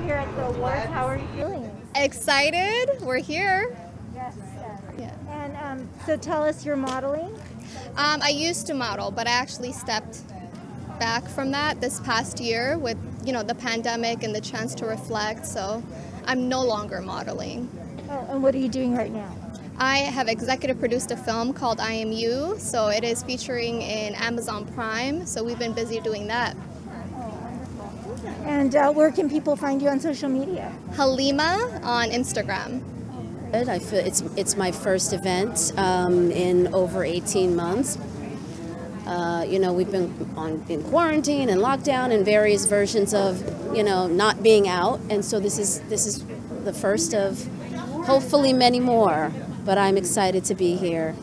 here at the awards. How are you feeling? Excited. We're here. Yes, yes. Yeah. And so tell us, you're modeling? I used to model, but I actually stepped back from that this past year with, the pandemic and the chance to reflect. So I'm no longer modeling. Oh, and what are you doing right now? I have executive produced a film called I Am You, so it is featuring in Amazon Prime, so we've been busy doing that. And where can people find you on social media? Halima on Instagram. I feel it's my first event in over 18 months. We've been in quarantine and lockdown and various versions of, not being out, and so this is the first of hopefully many more. But I'm excited to be here.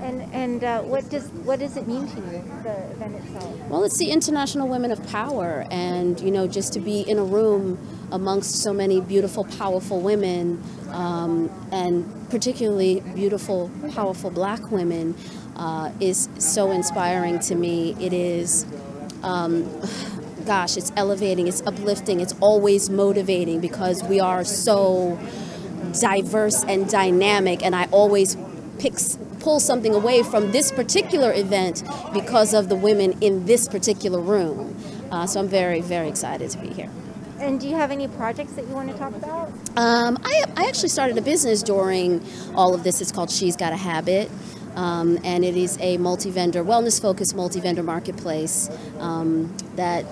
And what does it mean to you, the event itself? Well, it's the International Women of Power, and just to be in a room amongst so many beautiful, powerful women, and particularly beautiful, powerful Black women, is so inspiring to me. It is, it's elevating, it's uplifting, it's always motivating because we are so diverse and dynamic, and I always pull something away from this particular event because of the women in this particular room. So I'm very, very excited to be here. And do you have any projects that you want to talk about? I actually started a business during all of this. It's called She's Got a Habit, and it is a multi-vendor, wellness-focused multi-vendor marketplace that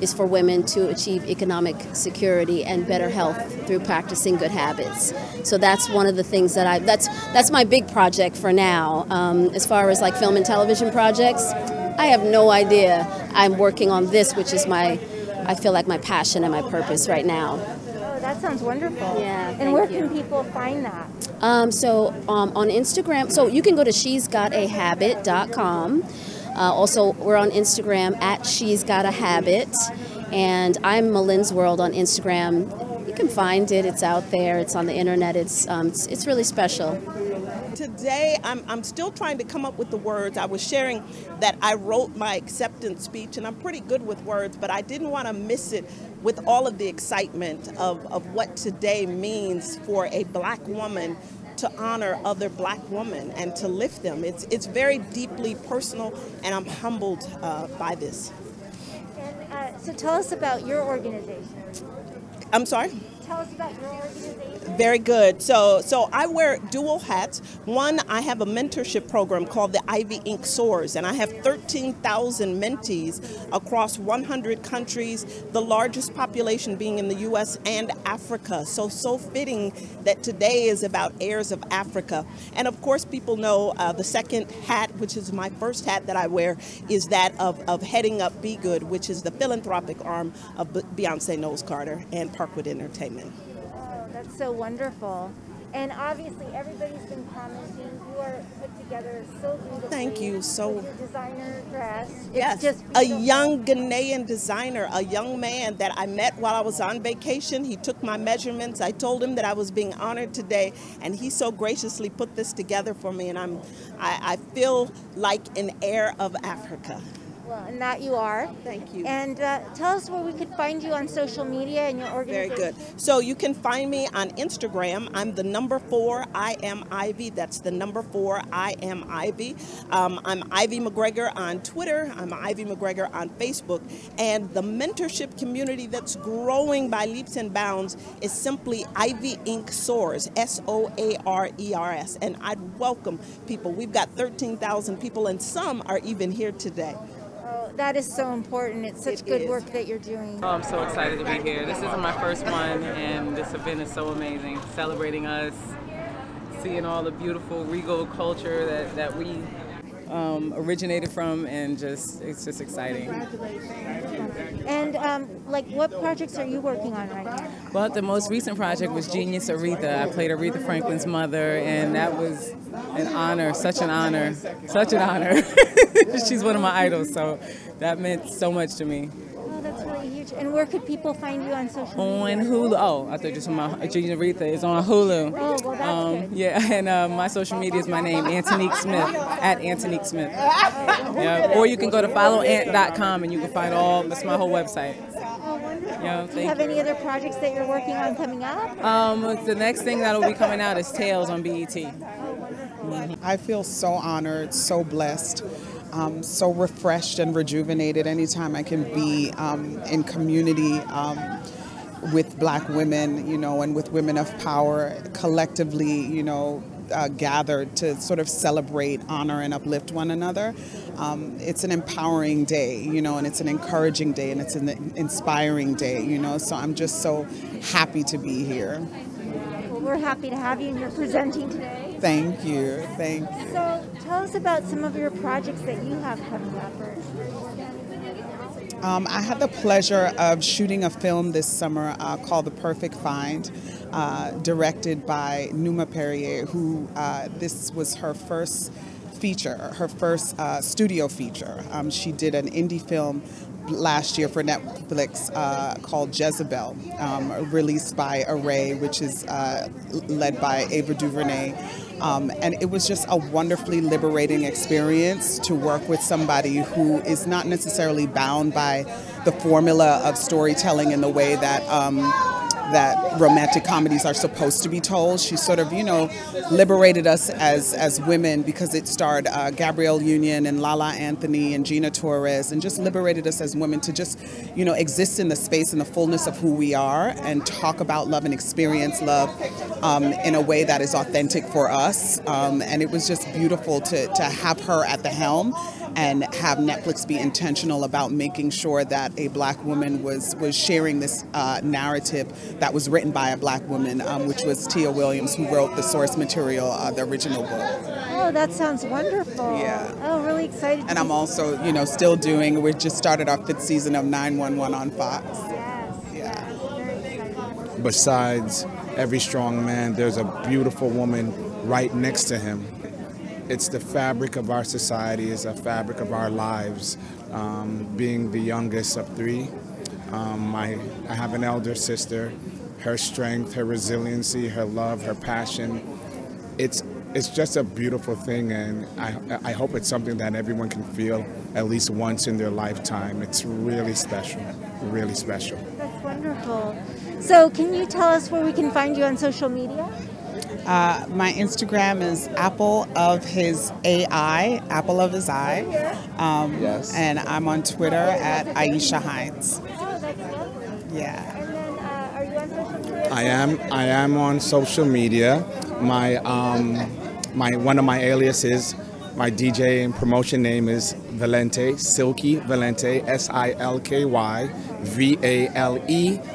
is for women to achieve economic security and better health through practicing good habits. So that's one of the things that that's my big project for now. As far as like film and television projects, I have no idea. I'm working on this, which is I feel like my passion and my purpose right now. Oh, that sounds wonderful. Yeah. And where can people find that? On Instagram, so you can go to she'sgotahabit.com. Also, we're on Instagram at She's Got a Habit, and I'm Malin's World on Instagram. You can find it. It's out there. It's on the internet. It's really special. Today, I'm still trying to come up with the words. I was sharing that I wrote my acceptance speech, and I'm pretty good with words, but I didn't want to miss it with all of the excitement of what today means for a Black woman to honor other Black women and to lift them. It's very deeply personal, and I'm humbled by this. And so tell us about your organization. I'm sorry? Tell us about your organization. Very good. So I wear dual hats. One, I have a mentorship program called the Ivy Inc. Soars, and I have 13,000 mentees across 100 countries, the largest population being in the U.S. and Africa. So fitting that today is about Heirs of Africa. And of course, people know the second hat, which is my first hat that I wear, is that of heading up Be Good, which is the philanthropic arm of Beyonce Knowles Carter and Parkwood Entertainment. That's so wonderful. And obviously everybody's been commenting. You are put together so beautifully. Thank you. So with your designer dress. Yes, just a young Ghanaian designer, a young man that I met while I was on vacation. He took my measurements. I told him that I was being honored today, and he so graciously put this together for me, and I feel like an heir of Africa. Well, and that you are. Thank you. And tell us where we could find you on social media and your organization. Very good. So you can find me on Instagram. I'm the #4 I Am Ivy. That's the #4 I Am Ivy. I'm Ivy McGregor on Twitter. I'm Ivy McGregor on Facebook. And the mentorship community that's growing by leaps and bounds is simply Ivy Inc. Soars, SOARERS. And I'd welcome people. We've got 13,000 people, and some are even here today. That is so important. It's such good work that you're doing. Oh, I'm so excited to be here. This isn't my first one, and this event is so amazing. Celebrating us, seeing all the beautiful regal culture that we originated from, and it's just exciting. And what projects are you working on right now? Well, the most recent project was Genius Aretha. I played Aretha Franklin's mother, and that was an honor, such an honor, such an honor. She's one of my idols, so that meant so much to me. Oh, that's really huge. And where could people find you on social media? On Hulu. Oh, I thought just my Genius Aretha is on Hulu. Oh, well, that's good. Yeah, and my social media is my name, Antonique Smith, at Antonique Smith. Yeah, or you can go to followant.com and you can find that's my whole website. Oh, wonderful. Do you have any other projects that you're working on coming up? The next thing that'll be coming out is Tales on BET. I feel so honored, so blessed, so refreshed and rejuvenated anytime I can be in community with Black women, and with women of power collectively, gathered to sort of celebrate, honor, and uplift one another. It's an empowering day, and it's an encouraging day, and it's an inspiring day, so I'm just so happy to be here. Well, we're happy to have you, and you're presenting today. Thank you. Thank you. So tell us about some of your projects that you have coming up. I had the pleasure of shooting a film this summer called The Perfect Find, directed by Numa Perrier, who this was her first feature, her first studio feature. She did an indie film last year for Netflix called Jezebel, released by Array, which is led by Ava DuVernay. And it was just a wonderfully liberating experience to work with somebody who is not necessarily bound by the formula of storytelling in the way that that romantic comedies are supposed to be told. She sort of, liberated us as women, because it starred Gabrielle Union and Lala Anthony and Gina Torres, and just liberated us as women to just, exist in the space and the fullness of who we are and talk about love and experience love in a way that is authentic for us. And it was just beautiful to have her at the helm and have Netflix be intentional about making sure that a Black woman was sharing this narrative that was written by a Black woman, which was Tia Williams, who wrote the source material, the original book. Oh, that sounds wonderful. Yeah. Oh, really excited. And I'm also, still we just started our 5th season of 911 on Fox. Yes. Yeah. Very exciting. Besides every strong man, there's a beautiful woman right next to him. It's the fabric of our society, it's a fabric of our lives. Being the youngest of 3, I have an elder sister. Her strength, her resiliency, her love, her passion, it's just a beautiful thing, and I hope it's something that everyone can feel at least once in their lifetime. It's really special, really special. That's wonderful. So can you tell us where we can find you on social media? My Instagram is Apple of His AI, Apple of His Eye. Yes. And I'm on Twitter at Aisha Hines. Oh, that's lovely. Yeah. And then, are you on social media? I am on social media. One of my aliases, my DJ and promotion name is Valente, Silky Valente, SILKY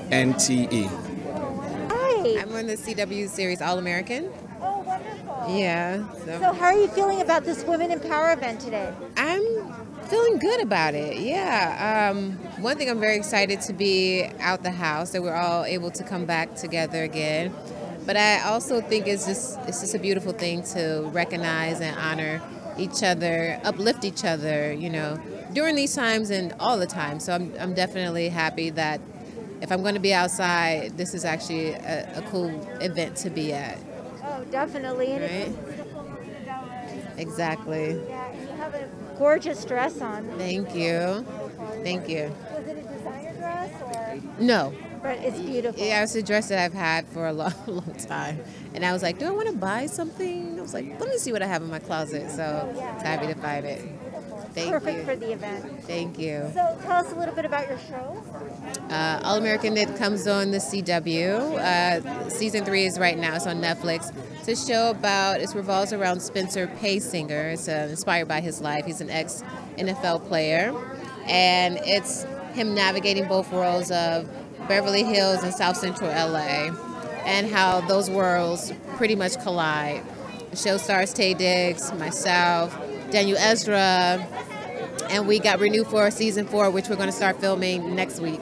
VALENTE. I'm on the CW series All American. Oh, wonderful. Yeah. So how are you feeling about this Women in Power event today? I'm feeling good about it. Yeah. One thing, I'm very excited to be out the house, that we're all able to come back together again. But I also think it's just a beautiful thing to recognize and honor each other, uplift each other, during these times and all the time. So I'm definitely happy that if I'm going to be outside, this is actually a cool event to be at. Oh, definitely. And Right? it's beautiful Marina Del Rey. Exactly. Yeah, and you have a gorgeous dress on. Thank you. Thank you. Was it a designer dress or? No. But it's beautiful. Yeah, it's a dress that I've had for a long, long time. And I was like, do I want to buy something? I was like, let me see what I have in my closet. So I was happy to find it. Thank Perfect you. for the event. Thank you. So tell us a little bit about your show. All American, it comes on the CW. Season 3 is right now. It's on Netflix. It's a show it revolves around Spencer Paysinger. It's inspired by his life. He's an ex-NFL player. And it's him navigating both worlds of Beverly Hills and South Central LA, and how those worlds pretty much collide. The show stars Taye Diggs, myself, Daniel Ezra, and we got renewed for season 4, which we're going to start filming next week.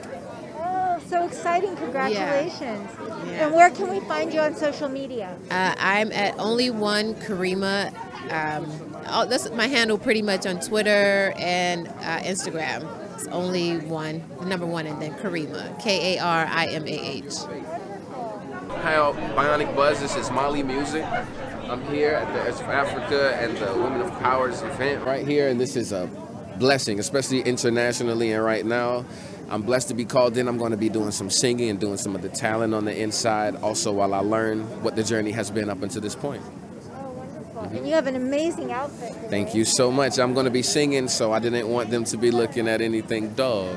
Oh, so exciting. Congratulations. Yeah. And where can we find you on social media? I'm at Only One Karima. That's my handle pretty much on Twitter and Instagram. It's Only One, the number 1, and then Karima, KARIMAH. Hi, Bionic Buzz. This is Mali Music. I'm here at the Heirs of Afrika and the Women of Powers event right here, and this is a blessing, especially internationally and right now. I'm blessed to be called in. I'm going to be doing some singing and doing some of the talent on the inside, also while I learn what the journey has been up until this point. Oh, wonderful. And you have an amazing outfit today. Thank you so much. I'm going to be singing, so I didn't want them to be looking at anything dull.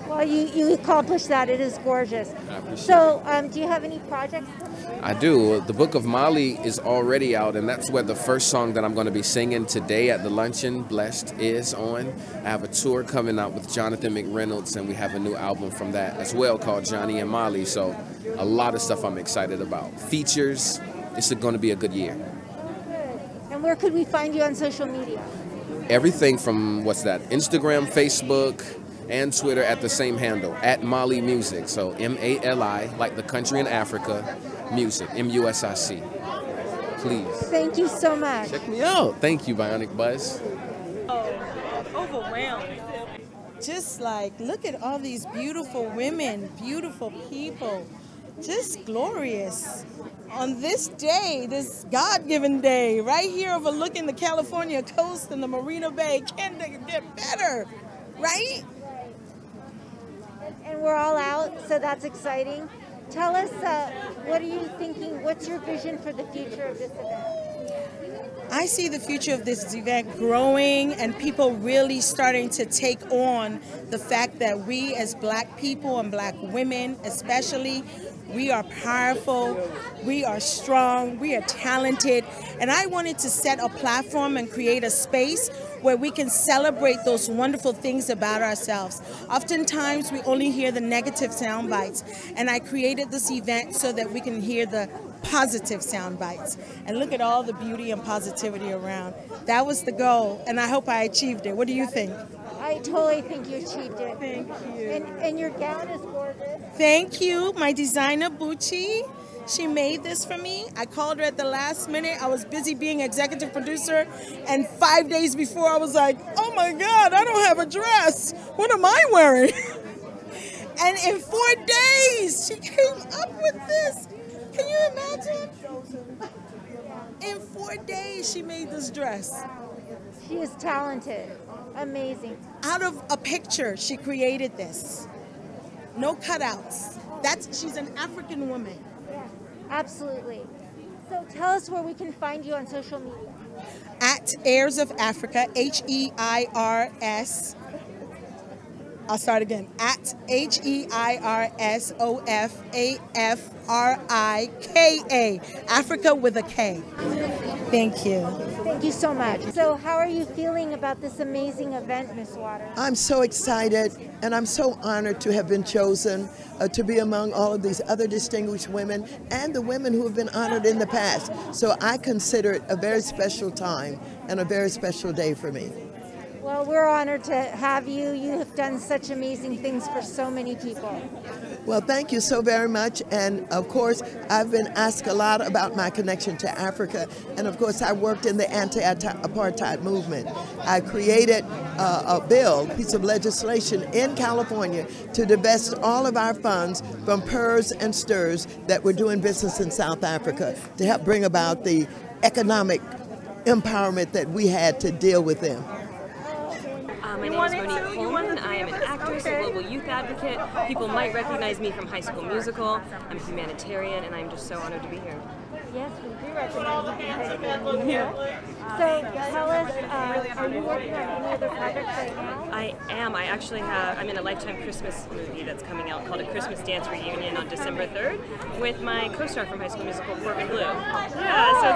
Well, you accomplished that. It is gorgeous. I appreciate So, do you have any projects coming up? I do. The Book of Mali is already out, and that's where the first song that I'm going to be singing today at the Luncheon, Blessed, is on. I have a tour coming out with Jonathan McReynolds, and we have a new album from that as well called Johnny and Mali. So a lot of stuff I'm excited about. Features. It's going to be a good year. Oh, good. And where could we find you on social media? Everything from, Instagram, Facebook, and Twitter at the same handle, at Mali Music. So M-A-L-I, like the country in Africa, music, M-U-S-I-C. Please. Thank you so much. Check me out. Thank you, Bionic Buzz. Overwhelmed. Just like, look at all these beautiful women, beautiful people, just glorious. On this day, this God-given day, right here overlooking the California coast and the Marina Bay, can't get better, right? And we're all out, so that's exciting. Tell us, what are you thinking? What's your vision for the future of this event? I see the future of this event growing and people really starting to take on the fact that we as Black people and Black women especially, we are powerful, we are strong, we are talented, and I wanted to set a platform and create a space where we can celebrate those wonderful things about ourselves. Oftentimes, we only hear the negative sound bites, and I created this event so that we can hear the positive sound bites. And look at all the beauty and positivity around. That was the goal, and I hope I achieved it. What do you think? I totally think you achieved it. Thank you. And your gown is gorgeous. Thank you. My designer, Bucci, she made this for me. I called her at the last minute. I was busy being executive producer, and 5 days before I was like, oh my God, I don't have a dress. What am I wearing? And in 4 days, she came up with this. Can you imagine? In 4 days, she made this dress. She is talented. Amazing. Out of a picture, she created this. No cutouts. She's an African woman. Yeah, absolutely. So tell us where we can find you on social media. At Heirs of Afrika, Heirs. I'll start again. At HEIRSOFAFRIKA. Africa with a K. Thank you. Thank you so much. So how are you feeling about this amazing event, Ms. Waters? I'm so excited, and I'm so honored to have been chosen to be among all of these other distinguished women and the women who have been honored in the past. So I consider it a very special time and a very special day for me. Well, we're honored to have you. You have done such amazing things for so many people. Well, thank you so very much. And of course, I've been asked a lot about my connection to Africa. And of course, I worked in the anti-apartheid movement. I created a piece of legislation in California to divest all of our funds from PERS and STIRS that were doing business in South Africa to help bring about the economic empowerment that we had to deal with them. My name is Marina Coleman. I am an actress, a global youth advocate. People might recognize me from High School Musical. I'm a humanitarian, and I'm just so honored to be here. Yes, we do recognize you from High School Musical. So tell us, are you working on any other projects right now? I am. I'm in a Lifetime Christmas movie that's coming out called A Christmas Dance Reunion on December 3rd with my co-star from High School Musical, Corbin Blue. Yeah, so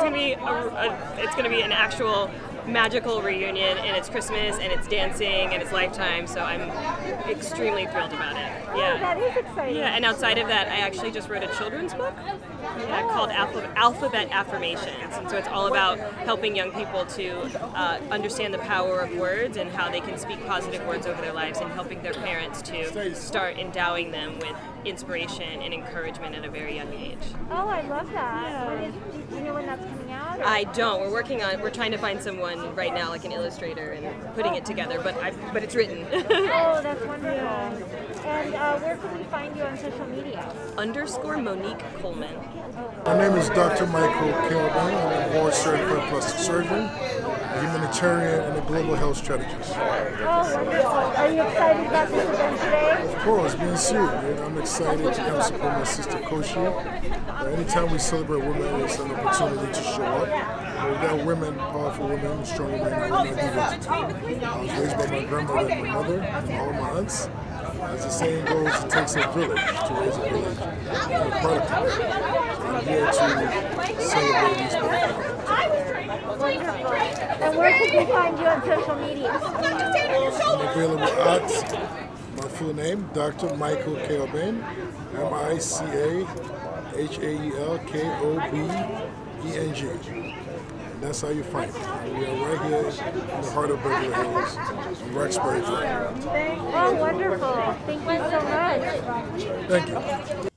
it's gonna be an actual magical reunion, and it's Christmas and it's dancing and it's Lifetime, so I'm extremely thrilled about it. Yeah, that is exciting. Yeah, and outside of that, I actually just wrote a children's book called Alphabet Affirmations, and so it's all about helping young people to understand the power of words and how they can speak positive words over their lives, and helping their parents to start endowing them with inspiration and encouragement at a very young age. Oh, I love that. Yeah. Do you know when that's coming out? Or? I don't. We're trying to find someone right now, like an illustrator, and putting it together, but it's written. Oh, that's wonderful. And where can we find you on social media? _ Monique Coleman. My name is Dr. Michael Kilburn. I'm a board certified plastic surgeon. a humanitarian, and a global health strategist. Oh, wonderful. Are you excited about this event today? Of course, being sued. And I'm excited to come support my sister Koshie. Anytime we celebrate women, it's an opportunity to show up. We got women, powerful women, strong women, I will not do what to do. I was raised by my grandmother and my mother and all my aunts. As the saying goes, it takes a village to raise a village. I'm a product of it. I'm here to celebrate these beautiful. Wonderful. And where can we find you on social media? I'm available at my full name, Dr. Michael Keoben, MICHAELKOBENG. And that's how you find it. We are right here in the heart of Beverly Hills, on Roxbury Drive. Oh, wonderful. Thank you so much. Thank you.